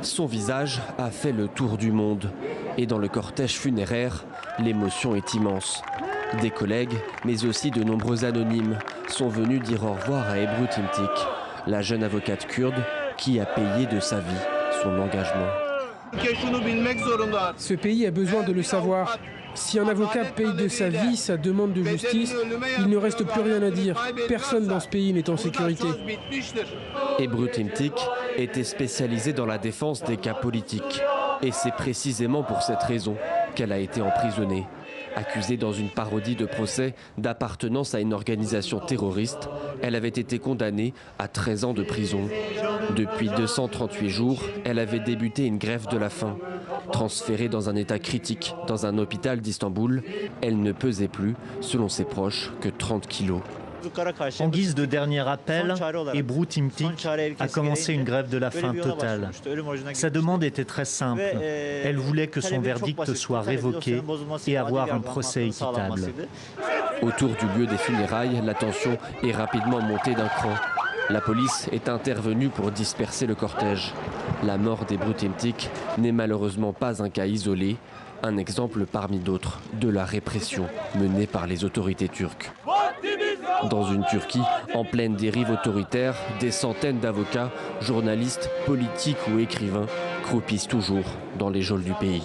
Son visage a fait le tour du monde. Et dans le cortège funéraire, l'émotion est immense. Des collègues, mais aussi de nombreux anonymes, sont venus dire au revoir à Ebru Timtik, la jeune avocate kurde qui a payé de sa vie son engagement. Ce pays a besoin de le savoir. Si un avocat paye de sa vie sa demande de justice, il ne reste plus rien à dire. Personne dans ce pays n'est en sécurité. Ebru Timtik était spécialisée dans la défense des cas politiques. Et c'est précisément pour cette raison qu'elle a été emprisonnée. Accusée dans une parodie de procès d'appartenance à une organisation terroriste, elle avait été condamnée à 13 ans de prison. Depuis 238 jours, elle avait débuté une grève de la faim. Transférée dans un état critique dans un hôpital d'Istanbul, elle ne pesait plus, selon ses proches, que 30 kilos. En guise de dernier appel, Ebru Timtik a commencé une grève de la faim totale. Sa demande était très simple. Elle voulait que son verdict soit révoqué et avoir un procès équitable. Autour du lieu des funérailles, la tension est rapidement montée d'un cran. La police est intervenue pour disperser le cortège. La mort d'Ebru Timtik n'est malheureusement pas un cas isolé, un exemple parmi d'autres de la répression menée par les autorités turques. Dans une Turquie en pleine dérive autoritaire, des centaines d'avocats, journalistes, politiques ou écrivains croupissent toujours dans les geôles du pays.